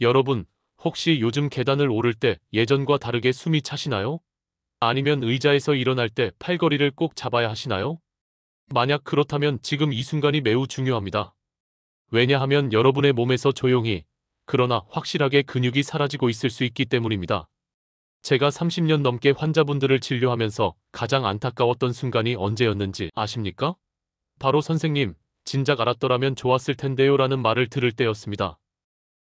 여러분, 혹시 요즘 계단을 오를 때 예전과 다르게 숨이 차시나요? 아니면 의자에서 일어날 때 팔걸이를 꼭 잡아야 하시나요? 만약 그렇다면 지금 이 순간이 매우 중요합니다. 왜냐하면 여러분의 몸에서 조용히, 그러나 확실하게 근육이 사라지고 있을 수 있기 때문입니다. 제가 30년 넘게 환자분들을 진료하면서 가장 안타까웠던 순간이 언제였는지 아십니까? 바로 선생님, 진작 알았더라면 좋았을 텐데요 라는 말을 들을 때였습니다.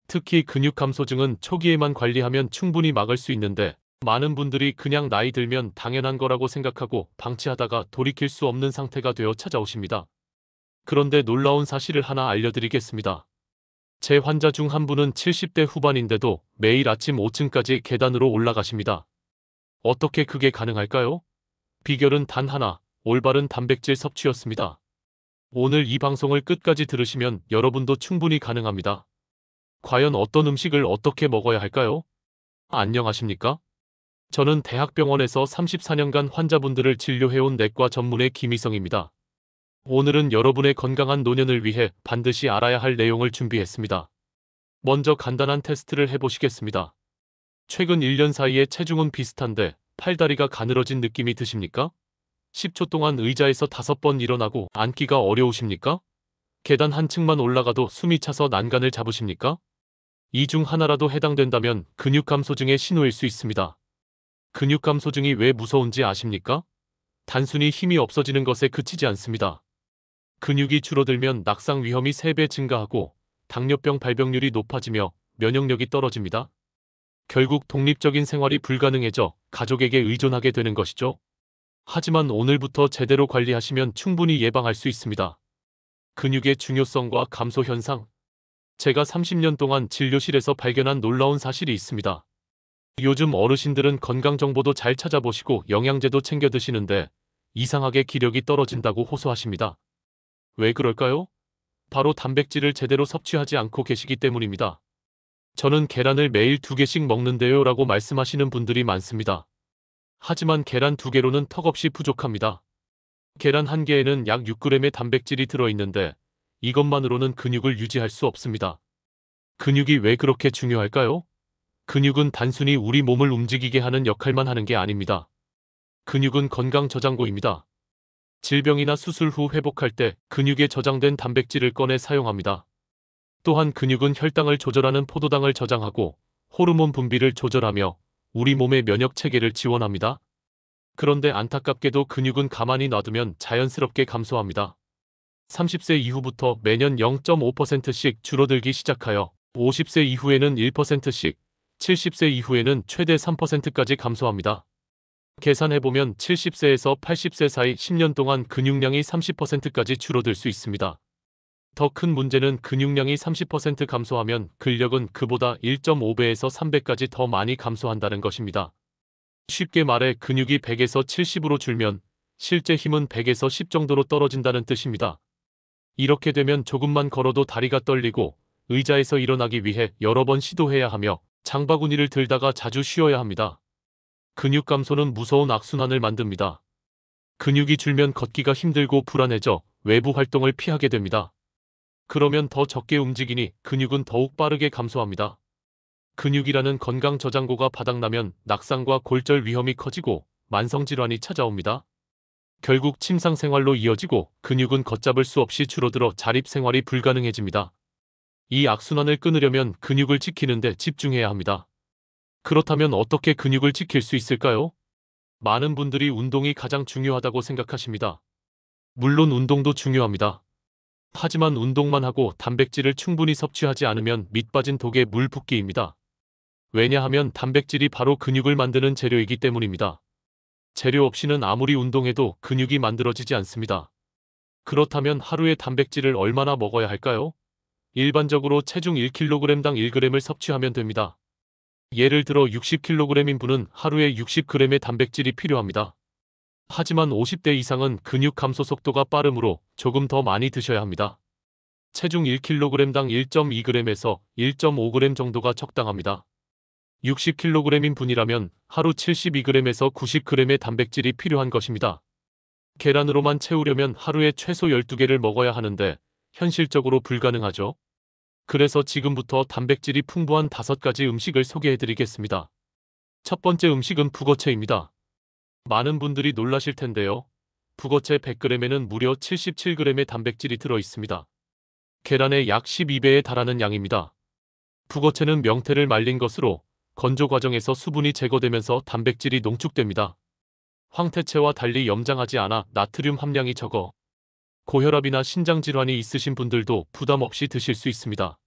특히 근육 감소증은 초기에만 관리하면 충분히 막을 수 있는데 많은 분들이 그냥 나이 들면 당연한 거라고 생각하고 방치하다가 돌이킬 수 없는 상태가 되어 찾아오십니다. 그런데 놀라운 사실을 하나 알려드리겠습니다. 제 환자 중 한 분은 70대 후반인데도 매일 아침 5층까지 계단으로 올라가십니다. 어떻게 그게 가능할까요? 비결은 단 하나, 올바른 단백질 섭취였습니다. 오늘 이 방송을 끝까지 들으시면 여러분도 충분히 가능합니다. 과연 어떤 음식을 어떻게 먹어야 할까요? 안녕하십니까? 저는 대학병원에서 34년간 환자분들을 진료해온 내과 전문의 김희성입니다. 오늘은 여러분의 건강한 노년을 위해 반드시 알아야 할 내용을 준비했습니다. 먼저 간단한 테스트를 해보시겠습니다. 최근 1년 사이에 체중은 비슷한데 팔다리가 가늘어진 느낌이 드십니까? 10초 동안 의자에서 5번 일어나고 앉기가 어려우십니까? 계단 한 층만 올라가도 숨이 차서 난간을 잡으십니까? 이 중 하나라도 해당된다면 근육 감소증의 신호일 수 있습니다. 근육 감소증이 왜 무서운지 아십니까? 단순히 힘이 없어지는 것에 그치지 않습니다. 근육이 줄어들면 낙상 위험이 3배 증가하고 당뇨병 발병률이 높아지며 면역력이 떨어집니다. 결국 독립적인 생활이 불가능해져 가족에게 의존하게 되는 것이죠. 하지만 오늘부터 제대로 관리하시면 충분히 예방할 수 있습니다. 근육의 중요성과 감소 현상. 제가 30년 동안 진료실에서 발견한 놀라운 사실이 있습니다. 요즘 어르신들은 건강정보도 잘 찾아보시고 영양제도 챙겨 드시는데 이상하게 기력이 떨어진다고 호소하십니다. 왜 그럴까요? 바로 단백질을 제대로 섭취하지 않고 계시기 때문입니다. 저는 계란을 매일 2개씩 먹는데요 라고 말씀하시는 분들이 많습니다. 하지만 계란 2개로는 턱없이 부족합니다. 계란 1개에는 약 6g의 단백질이 들어있는데 이것만으로는 근육을 유지할 수 없습니다. 근육이 왜 그렇게 중요할까요? 근육은 단순히 우리 몸을 움직이게 하는 역할만 하는 게 아닙니다. 근육은 건강 저장고입니다. 질병이나 수술 후 회복할 때 근육에 저장된 단백질을 꺼내 사용합니다. 또한 근육은 혈당을 조절하는 포도당을 저장하고 호르몬 분비를 조절하며 우리 몸의 면역 체계를 지원합니다. 그런데 안타깝게도 근육은 가만히 놔두면 자연스럽게 감소합니다. 30세 이후부터 매년 0.5%씩 줄어들기 시작하여 50세 이후에는 1%씩, 70세 이후에는 최대 3%까지 감소합니다. 계산해보면 70세에서 80세 사이 10년 동안 근육량이 30%까지 줄어들 수 있습니다. 더 큰 문제는 근육량이 30% 감소하면 근력은 그보다 1.5배에서 3배까지 더 많이 감소한다는 것입니다. 쉽게 말해 근육이 100에서 70으로 줄면 실제 힘은 100에서 10 정도로 떨어진다는 뜻입니다. 이렇게 되면 조금만 걸어도 다리가 떨리고 의자에서 일어나기 위해 여러 번 시도해야 하며 장바구니를 들다가 자주 쉬어야 합니다. 근육 감소는 무서운 악순환을 만듭니다. 근육이 줄면 걷기가 힘들고 불안해져 외부 활동을 피하게 됩니다. 그러면 더 적게 움직이니 근육은 더욱 빠르게 감소합니다. 근육이라는 건강 저장고가 바닥나면 낙상과 골절 위험이 커지고 만성질환이 찾아옵니다. 결국 침상 생활로 이어지고 근육은 걷잡을 수 없이 줄어들어 자립생활이 불가능해집니다. 이 악순환을 끊으려면 근육을 지키는데 집중해야 합니다. 그렇다면 어떻게 근육을 지킬 수 있을까요? 많은 분들이 운동이 가장 중요하다고 생각하십니다. 물론 운동도 중요합니다. 하지만 운동만 하고 단백질을 충분히 섭취하지 않으면 밑빠진 독에 물 붓기입니다. 왜냐하면 단백질이 바로 근육을 만드는 재료이기 때문입니다. 재료 없이는 아무리 운동해도 근육이 만들어지지 않습니다. 그렇다면 하루에 단백질을 얼마나 먹어야 할까요? 일반적으로 체중 1kg당 1g을 섭취하면 됩니다. 예를 들어 60kg인 분은 하루에 60g의 단백질이 필요합니다. 하지만 50대 이상은 근육 감소 속도가 빠르므로 조금 더 많이 드셔야 합니다. 체중 1kg당 1.2g에서 1.5g 정도가 적당합니다. 60kg인 분이라면 하루 72g에서 90g의 단백질이 필요한 것입니다. 계란으로만 채우려면 하루에 최소 12개를 먹어야 하는데 현실적으로 불가능하죠. 그래서 지금부터 단백질이 풍부한 5가지 음식을 소개해드리겠습니다. 첫 번째 음식은 북어채입니다. 많은 분들이 놀라실 텐데요. 북어채 100g에는 무려 77g의 단백질이 들어있습니다. 계란의 약 12배에 달하는 양입니다. 북어채는 명태를 말린 것으로 건조 과정에서 수분이 제거되면서 단백질이 농축됩니다. 황태채와 달리 염장하지 않아 나트륨 함량이 적어 고혈압이나 신장질환이 있으신 분들도 부담 없이 드실 수 있습니다.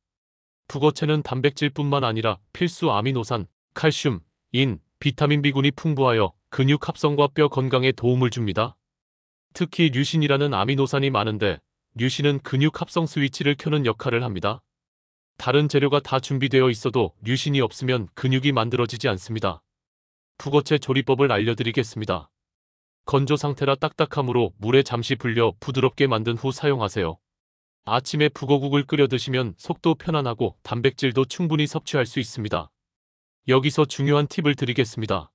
북어채는 단백질뿐만 아니라 필수 아미노산, 칼슘, 인, 비타민 B군이 풍부하여 근육 합성과 뼈 건강에 도움을 줍니다. 특히 류신이라는 아미노산이 많은데 류신은 근육 합성 스위치를 켜는 역할을 합니다. 다른 재료가 다 준비되어 있어도 류신이 없으면 근육이 만들어지지 않습니다. 북어채 조리법을 알려드리겠습니다. 건조 상태라 딱딱하므로 물에 잠시 불려 부드럽게 만든 후 사용하세요. 아침에 북어국을 끓여 드시면 속도 편안하고 단백질도 충분히 섭취할 수 있습니다. 여기서 중요한 팁을 드리겠습니다.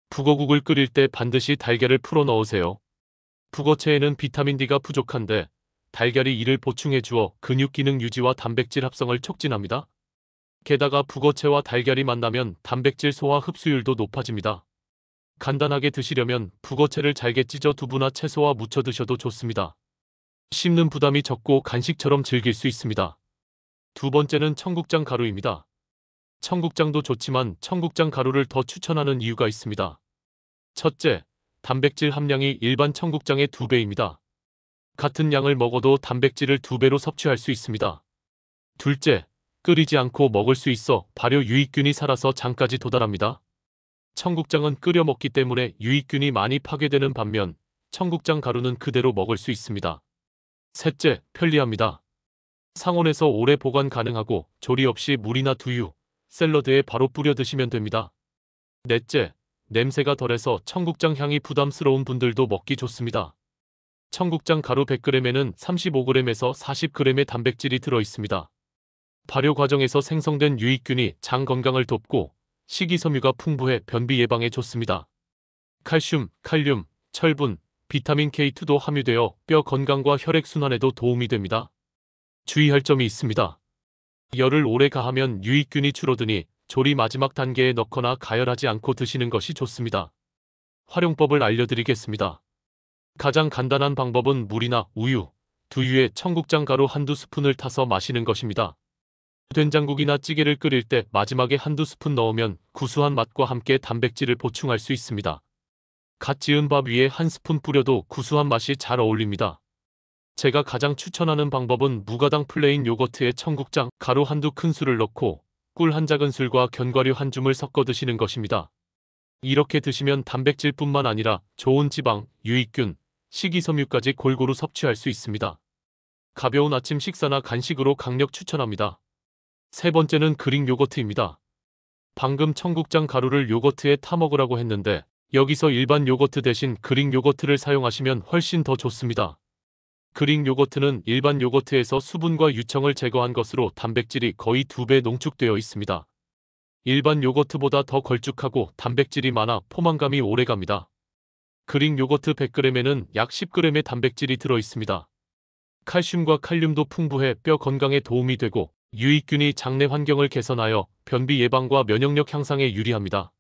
북어국을 끓일 때 반드시 달걀을 풀어 넣으세요. 북어채에는 비타민 D가 부족한데 달걀이 이를 보충해 주어 근육 기능 유지와 단백질 합성을 촉진합니다. 게다가 북어채와 달걀이 만나면 단백질 소화 흡수율도 높아집니다. 간단하게 드시려면 북어채를 잘게 찢어 두부나 채소와 무쳐 드셔도 좋습니다. 씹는 부담이 적고 간식처럼 즐길 수 있습니다. 두 번째는 청국장 가루입니다. 청국장도 좋지만 청국장 가루를 더 추천하는 이유가 있습니다. 첫째, 단백질 함량이 일반 청국장의 2배입니다. 같은 양을 먹어도 단백질을 2배로 섭취할 수 있습니다. 둘째, 끓이지 않고 먹을 수 있어 발효 유익균이 살아서 장까지 도달합니다. 청국장은 끓여 먹기 때문에 유익균이 많이 파괴되는 반면 청국장 가루는 그대로 먹을 수 있습니다. 셋째, 편리합니다. 상온에서 오래 보관 가능하고 조리 없이 물이나 두유, 샐러드에 바로 뿌려 드시면 됩니다. 넷째, 냄새가 덜해서 청국장 향이 부담스러운 분들도 먹기 좋습니다. 청국장 가루 100g에는 35g에서 40g의 단백질이 들어있습니다. 발효 과정에서 생성된 유익균이 장 건강을 돕고 식이섬유가 풍부해 변비 예방에 좋습니다. 칼슘, 칼륨, 철분, 비타민 K2도 함유되어 뼈 건강과 혈액순환에도 도움이 됩니다. 주의할 점이 있습니다. 열을 오래 가하면 유익균이 줄어드니 조리 마지막 단계에 넣거나 가열하지 않고 드시는 것이 좋습니다. 활용법을 알려드리겠습니다. 가장 간단한 방법은 물이나 우유, 두유에 청국장 가루 한두 스푼을 타서 마시는 것입니다. 된장국이나 찌개를 끓일 때 마지막에 한두 스푼 넣으면 구수한 맛과 함께 단백질을 보충할 수 있습니다. 갓 지은 밥 위에 한 스푼 뿌려도 구수한 맛이 잘 어울립니다. 제가 가장 추천하는 방법은 무가당 플레인 요거트에 청국장 가루 한두 큰술을 넣고 꿀 한 작은술과 견과류 한 줌을 섞어 드시는 것입니다. 이렇게 드시면 단백질뿐만 아니라 좋은 지방, 유익균, 식이섬유까지 골고루 섭취할 수 있습니다. 가벼운 아침 식사나 간식으로 강력 추천합니다. 세 번째는 그릭 요거트입니다. 방금 청국장 가루를 요거트에 타 먹으라고 했는데 여기서 일반 요거트 대신 그릭 요거트를 사용하시면 훨씬 더 좋습니다. 그릭 요거트는 일반 요거트에서 수분과 유청을 제거한 것으로 단백질이 거의 2배 농축되어 있습니다. 일반 요거트보다 더 걸쭉하고 단백질이 많아 포만감이 오래갑니다. 그릭 요거트 100g에는 약 10g의 단백질이 들어있습니다. 칼슘과 칼륨도 풍부해 뼈 건강에 도움이 되고 유익균이 장내 환경을 개선하여 변비 예방과 면역력 향상에 유리합니다.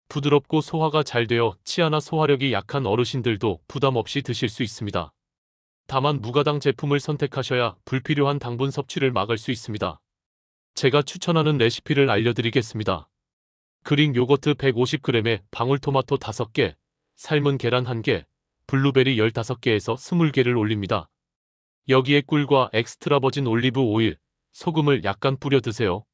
부드럽고 소화가 잘 되어 치아나 소화력이 약한 어르신들도 부담 없이 드실 수 있습니다. 다만 무가당 제품을 선택하셔야 불필요한 당분 섭취를 막을 수 있습니다. 제가 추천하는 레시피를 알려드리겠습니다. 그릭 요거트 150g에 방울토마토 5개, 삶은 계란 1개, 블루베리 15개에서 20개를 올립니다. 여기에 꿀과 엑스트라 버진 올리브 오일, 소금을 약간 뿌려 드세요.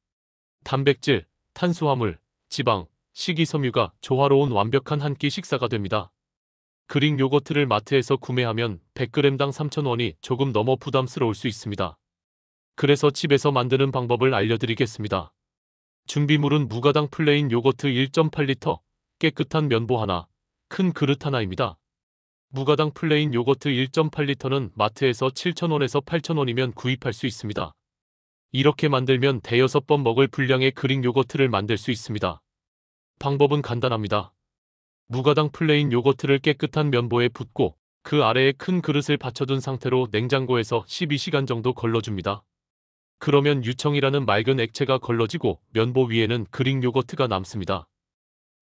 단백질, 탄수화물, 지방, 식이섬유가 조화로운 완벽한 한 끼 식사가 됩니다. 그릭 요거트를 마트에서 구매하면 100g당 3,000원이 조금 넘어 부담스러울 수 있습니다. 그래서 집에서 만드는 방법을 알려드리겠습니다. 준비물은 무가당 플레인 요거트 1.8리터, 깨끗한 면보 하나, 큰 그릇 하나입니다. 무가당 플레인 요거트 1.8리터는 마트에서 7,000원에서 8,000원이면 구입할 수 있습니다. 이렇게 만들면 대여섯 번 먹을 분량의 그릭 요거트를 만들 수 있습니다. 방법은 간단합니다. 무가당 플레인 요거트를 깨끗한 면보에 붓고 그 아래에 큰 그릇을 받쳐둔 상태로 냉장고에서 12시간 정도 걸러줍니다. 그러면 유청이라는 맑은 액체가 걸러지고 면보 위에는 그릭 요거트가 남습니다.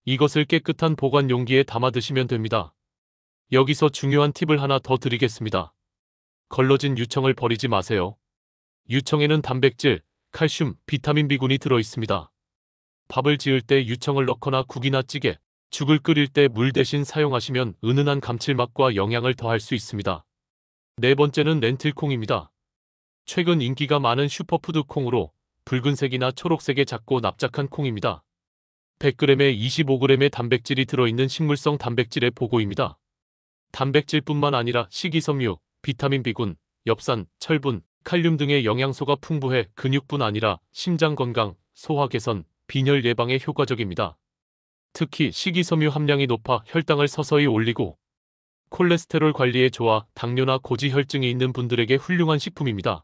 이것을 깨끗한 보관 용기에 담아 드시면 됩니다. 여기서 중요한 팁을 하나 더 드리겠습니다. 걸러진 유청을 버리지 마세요. 유청에는 단백질, 칼슘, 비타민 B군이 들어있습니다. 밥을 지을 때 유청을 넣거나 국이나 찌개, 죽을 끓일 때 물 대신 사용하시면 은은한 감칠맛과 영양을 더할 수 있습니다. 네 번째는 렌틸콩입니다. 최근 인기가 많은 슈퍼푸드 콩으로 붉은색이나 초록색의 작고 납작한 콩입니다. 100g에 25g의 단백질이 들어있는 식물성 단백질의 보고입니다. 단백질뿐만 아니라 식이섬유, 비타민 B군, 엽산, 철분, 칼륨 등의 영양소가 풍부해 근육뿐 아니라 심장 건강, 소화 개선, 빈혈 예방에 효과적입니다. 특히 식이섬유 함량이 높아 혈당을 서서히 올리고 콜레스테롤 관리에 좋아 당뇨나 고지혈증이 있는 분들에게 훌륭한 식품입니다.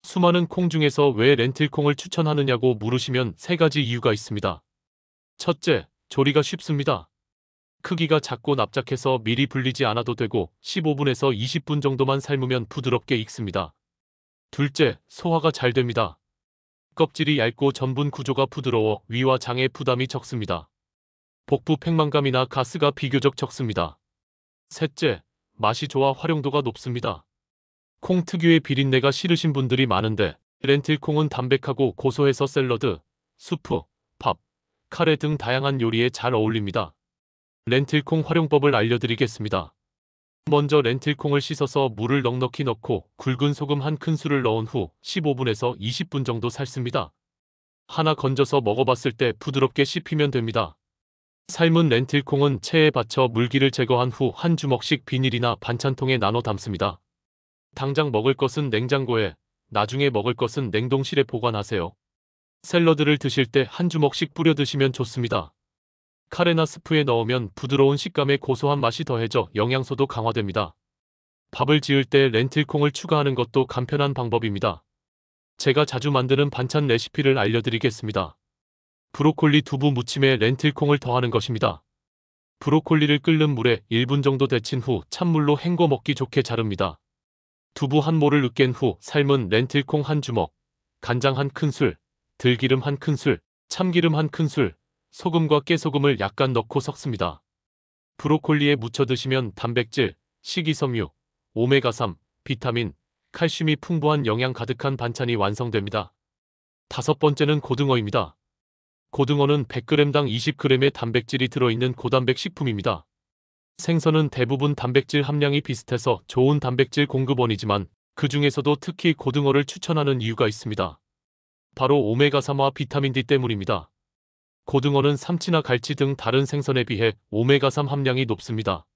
수많은 콩 중에서 왜 렌틸콩을 추천하느냐고 물으시면 세 가지 이유가 있습니다. 첫째, 조리가 쉽습니다. 크기가 작고 납작해서 미리 불리지 않아도 되고 15분에서 20분 정도만 삶으면 부드럽게 익습니다. 둘째, 소화가 잘 됩니다. 껍질이 얇고 전분 구조가 부드러워 위와 장에 부담이 적습니다. 복부 팽만감이나 가스가 비교적 적습니다. 셋째, 맛이 좋아 활용도가 높습니다. 콩 특유의 비린내가 싫으신 분들이 많은데 렌틸콩은 담백하고 고소해서 샐러드, 수프, 밥, 카레 등 다양한 요리에 잘 어울립니다. 렌틸콩 활용법을 알려드리겠습니다. 먼저 렌틸콩을 씻어서 물을 넉넉히 넣고 굵은 소금 한 큰술을 넣은 후 15분에서 20분 정도 삶습니다. 하나 건져서 먹어봤을 때 부드럽게 씹히면 됩니다. 삶은 렌틸콩은 체에 받쳐 물기를 제거한 후 한 주먹씩 비닐이나 반찬통에 나눠 담습니다. 당장 먹을 것은 냉장고에, 나중에 먹을 것은 냉동실에 보관하세요. 샐러드를 드실 때 한 주먹씩 뿌려 드시면 좋습니다. 카레나 스프에 넣으면 부드러운 식감에 고소한 맛이 더해져 영양소도 강화됩니다. 밥을 지을 때 렌틸콩을 추가하는 것도 간편한 방법입니다. 제가 자주 만드는 반찬 레시피를 알려드리겠습니다. 브로콜리 두부 무침에 렌틸콩을 더하는 것입니다. 브로콜리를 끓는 물에 1분 정도 데친 후 찬물로 헹궈 먹기 좋게 자릅니다. 두부 한 모를 으깬 후 삶은 렌틸콩 한 주먹, 간장 한 큰술, 들기름 한 큰술, 참기름 한 큰술, 소금과 깨소금을 약간 넣고 섞습니다. 브로콜리에 무쳐 드시면 단백질, 식이섬유, 오메가3, 비타민, 칼슘이 풍부한 영양 가득한 반찬이 완성됩니다. 다섯 번째는 고등어입니다. 고등어는 100g당 20g의 단백질이 들어있는 고단백 식품입니다. 생선은 대부분 단백질 함량이 비슷해서 좋은 단백질 공급원이지만 그 중에서도 특히 고등어를 추천하는 이유가 있습니다. 바로 오메가3와 비타민 D 때문입니다. 고등어는 삼치나 갈치 등 다른 생선에 비해 오메가3 함량이 높습니다.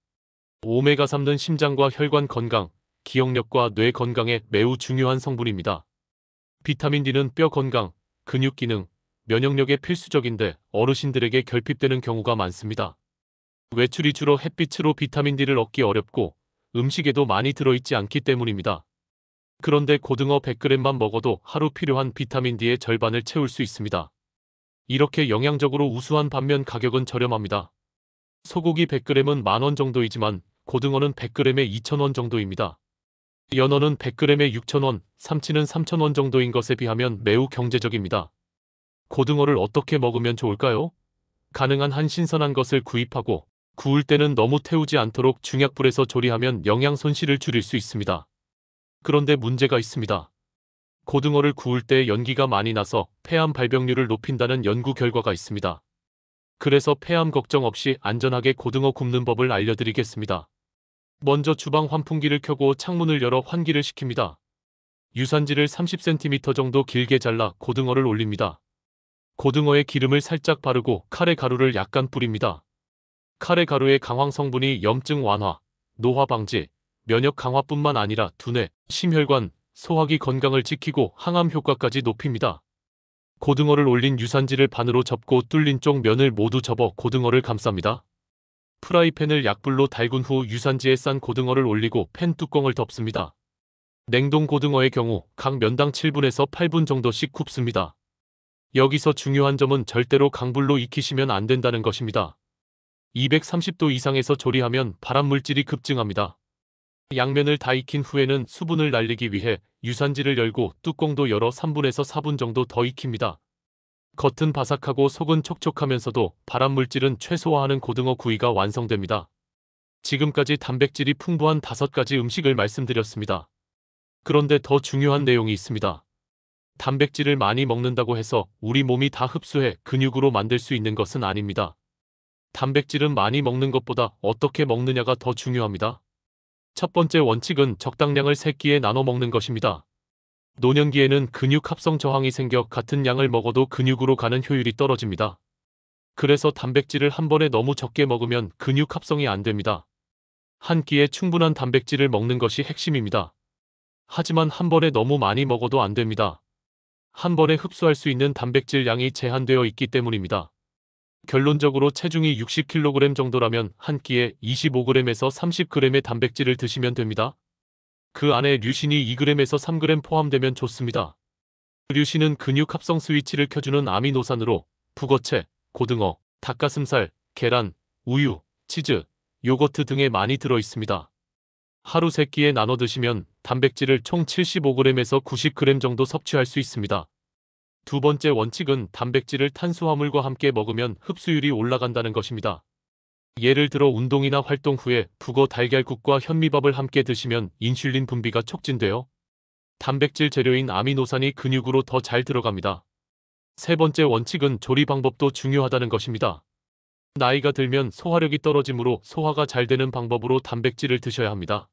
오메가3는 심장과 혈관 건강, 기억력과 뇌 건강에 매우 중요한 성분입니다. 비타민 D는 뼈 건강, 근육 기능, 면역력에 필수적인데 어르신들에게 결핍되는 경우가 많습니다. 외출이 주로 햇빛으로 비타민 D를 얻기 어렵고 음식에도 많이 들어있지 않기 때문입니다. 그런데 고등어 100g만 먹어도 하루 필요한 비타민 D의 절반을 채울 수 있습니다. 이렇게 영양적으로 우수한 반면 가격은 저렴합니다. 소고기 100g은 10,000원 정도이지만 고등어는 100g에 2,000원 정도입니다. 연어는 100g에 6,000원, 삼치는 3,000원 정도인 것에 비하면 매우 경제적입니다. 고등어를 어떻게 먹으면 좋을까요? 가능한 한 신선한 것을 구입하고 구울 때는 너무 태우지 않도록 중약불에서 조리하면 영양 손실을 줄일 수 있습니다. 그런데 문제가 있습니다. 고등어를 구울 때 연기가 많이 나서 폐암 발병률을 높인다는 연구 결과가 있습니다. 그래서 폐암 걱정 없이 안전하게 고등어 굽는 법을 알려드리겠습니다. 먼저 주방 환풍기를 켜고 창문을 열어 환기를 시킵니다. 유산지를 30cm 정도 길게 잘라 고등어를 올립니다. 고등어에 기름을 살짝 바르고 카레 가루를 약간 뿌립니다. 카레 가루의 강황 성분이 염증 완화, 노화 방지, 면역 강화뿐만 아니라 두뇌, 심혈관, 소화기 건강을 지키고 항암 효과까지 높입니다. 고등어를 올린 유산지를 반으로 접고 뚫린 쪽 면을 모두 접어 고등어를 감쌉니다. 프라이팬을 약불로 달군 후 유산지에 싼 고등어를 올리고 팬 뚜껑을 덮습니다. 냉동 고등어의 경우 각 면당 7분에서 8분 정도씩 굽습니다. 여기서 중요한 점은 절대로 강불로 익히시면 안 된다는 것입니다. 230도 이상에서 조리하면 발암물질이 급증합니다. 양면을 다 익힌 후에는 수분을 날리기 위해 유산지를 열고 뚜껑도 열어 3분에서 4분 정도 더 익힙니다. 겉은 바삭하고 속은 촉촉하면서도 발암물질은 최소화하는 고등어 구이가 완성됩니다. 지금까지 단백질이 풍부한 5가지 음식을 말씀드렸습니다. 그런데 더 중요한 내용이 있습니다. 단백질을 많이 먹는다고 해서 우리 몸이 다 흡수해 근육으로 만들 수 있는 것은 아닙니다. 단백질은 많이 먹는 것보다 어떻게 먹느냐가 더 중요합니다. 첫 번째 원칙은 적당량을 3끼에 나눠 먹는 것입니다. 노년기에는 근육 합성 저항이 생겨 같은 양을 먹어도 근육으로 가는 효율이 떨어집니다. 그래서 단백질을 한 번에 너무 적게 먹으면 근육 합성이 안 됩니다. 한 끼에 충분한 단백질을 먹는 것이 핵심입니다. 하지만 한 번에 너무 많이 먹어도 안 됩니다. 한 번에 흡수할 수 있는 단백질 양이 제한되어 있기 때문입니다. 결론적으로 체중이 60kg 정도라면 한 끼에 25g에서 30g의 단백질을 드시면 됩니다. 그 안에 류신이 2g에서 3g 포함되면 좋습니다. 류신은 근육 합성 스위치를 켜주는 아미노산으로 북어채, 고등어, 닭가슴살, 계란, 우유, 치즈, 요거트 등에 많이 들어 있습니다. 하루 3끼에 나눠 드시면 단백질을 총 75g에서 90g 정도 섭취할 수 있습니다. 두 번째 원칙은 단백질을 탄수화물과 함께 먹으면 흡수율이 올라간다는 것입니다. 예를 들어 운동이나 활동 후에 북어 달걀국과 현미밥을 함께 드시면 인슐린 분비가 촉진되어 단백질 재료인 아미노산이 근육으로 더 잘 들어갑니다. 세 번째 원칙은 조리 방법도 중요하다는 것입니다. 나이가 들면 소화력이 떨어지므로 소화가 잘 되는 방법으로 단백질을 드셔야 합니다.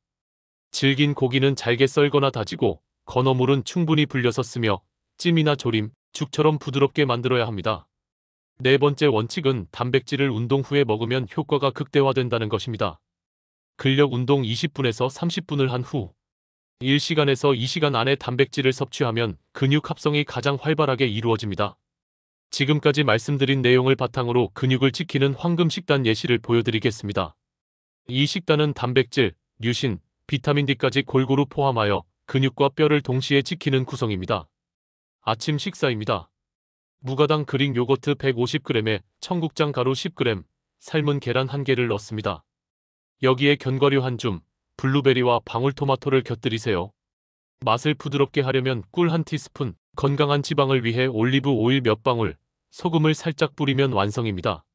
질긴 고기는 잘게 썰거나 다지고 건어물은 충분히 불려서 쓰며 찜이나 조림, 죽처럼 부드럽게 만들어야 합니다. 네 번째 원칙은 단백질을 운동 후에 먹으면 효과가 극대화된다는 것입니다. 근력 운동 20분에서 30분을 한 후 1시간에서 2시간 안에 단백질을 섭취하면 근육 합성이 가장 활발하게 이루어집니다. 지금까지 말씀드린 내용을 바탕으로 근육을 지키는 황금 식단 예시를 보여드리겠습니다. 이 식단은 단백질, 류신, 비타민 D까지 골고루 포함하여 근육과 뼈를 동시에 지키는 구성입니다. 아침 식사입니다. 무가당 그릭 요거트 150g에 청국장 가루 10g, 삶은 계란 1개를 넣습니다. 여기에 견과류 1줌, 블루베리와 방울토마토를 곁들이세요. 맛을 부드럽게 하려면 꿀 1티스푼, 건강한 지방을 위해 올리브 오일 몇 방울, 소금을 살짝 뿌리면 완성입니다.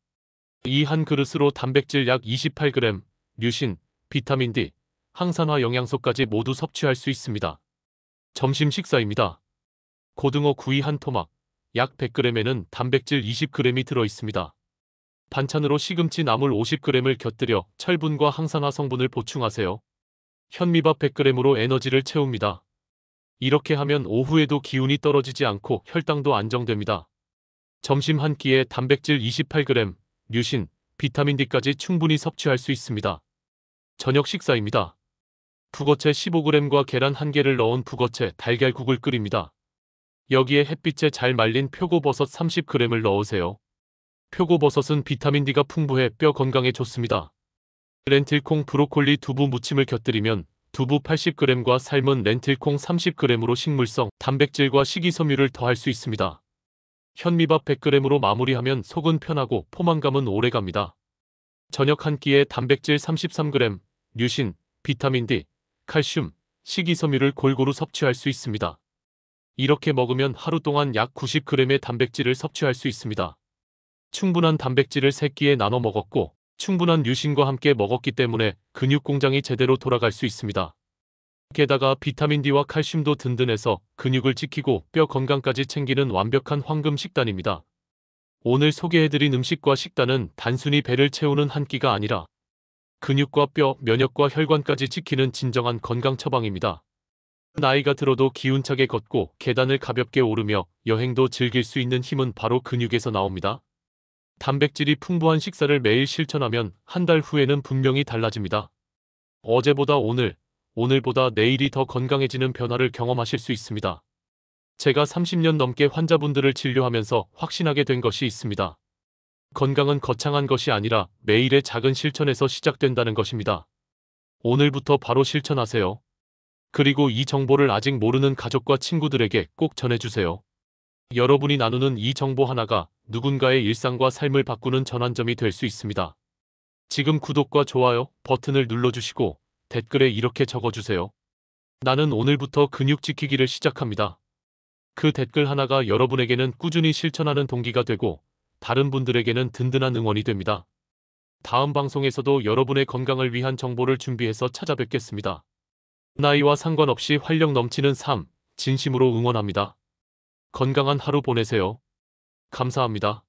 이 한 그릇으로 단백질 약 28g, 류신, 비타민 D, 항산화 영양소까지 모두 섭취할 수 있습니다. 점심 식사입니다. 고등어 구이 한 토막, 약 100g에는 단백질 20g이 들어있습니다. 반찬으로 시금치 나물 50g을 곁들여 철분과 항산화 성분을 보충하세요. 현미밥 100g으로 에너지를 채웁니다. 이렇게 하면 오후에도 기운이 떨어지지 않고 혈당도 안정됩니다. 점심 한 끼에 단백질 28g, 류신, 비타민 D까지 충분히 섭취할 수 있습니다. 저녁 식사입니다. 북어채 15g과 계란 1개를 넣은 북어채 달걀국을 끓입니다. 여기에 햇빛에 잘 말린 표고버섯 30g을 넣으세요. 표고버섯은 비타민 D가 풍부해 뼈 건강에 좋습니다. 렌틸콩 브로콜리 두부 무침을 곁들이면 두부 80g과 삶은 렌틸콩 30g으로 식물성 단백질과 식이섬유를 더할 수 있습니다. 현미밥 100g으로 마무리하면 속은 편하고 포만감은 오래갑니다. 저녁 한 끼에 단백질 33g, 류신, 비타민 D, 칼슘, 식이섬유를 골고루 섭취할 수 있습니다. 이렇게 먹으면 하루 동안 약 90g의 단백질을 섭취할 수 있습니다. 충분한 단백질을 3끼에 나눠 먹었고 충분한 류신과 함께 먹었기 때문에 근육 공장이 제대로 돌아갈 수 있습니다. 게다가 비타민 D와 칼슘도 든든해서 근육을 지키고 뼈 건강까지 챙기는 완벽한 황금 식단입니다. 오늘 소개해드린 음식과 식단은 단순히 배를 채우는 한 끼가 아니라 근육과 뼈, 면역과 혈관까지 지키는 진정한 건강 처방입니다. 나이가 들어도 기운차게 걷고 계단을 가볍게 오르며 여행도 즐길 수 있는 힘은 바로 근육에서 나옵니다. 단백질이 풍부한 식사를 매일 실천하면 한 달 후에는 분명히 달라집니다. 어제보다 오늘, 오늘보다 내일이 더 건강해지는 변화를 경험하실 수 있습니다. 제가 30년 넘게 환자분들을 진료하면서 확신하게 된 것이 있습니다. 건강은 거창한 것이 아니라 매일의 작은 실천에서 시작된다는 것입니다. 오늘부터 바로 실천하세요. 그리고 이 정보를 아직 모르는 가족과 친구들에게 꼭 전해주세요. 여러분이 나누는 이 정보 하나가 누군가의 일상과 삶을 바꾸는 전환점이 될 수 있습니다. 지금 구독과 좋아요 버튼을 눌러주시고 댓글에 이렇게 적어주세요. 나는 오늘부터 근육 지키기를 시작합니다. 그 댓글 하나가 여러분에게는 꾸준히 실천하는 동기가 되고 다른 분들에게는 든든한 응원이 됩니다. 다음 방송에서도 여러분의 건강을 위한 정보를 준비해서 찾아뵙겠습니다. 나이와 상관없이 활력 넘치는 삶, 진심으로 응원합니다. 건강한 하루 보내세요. 감사합니다.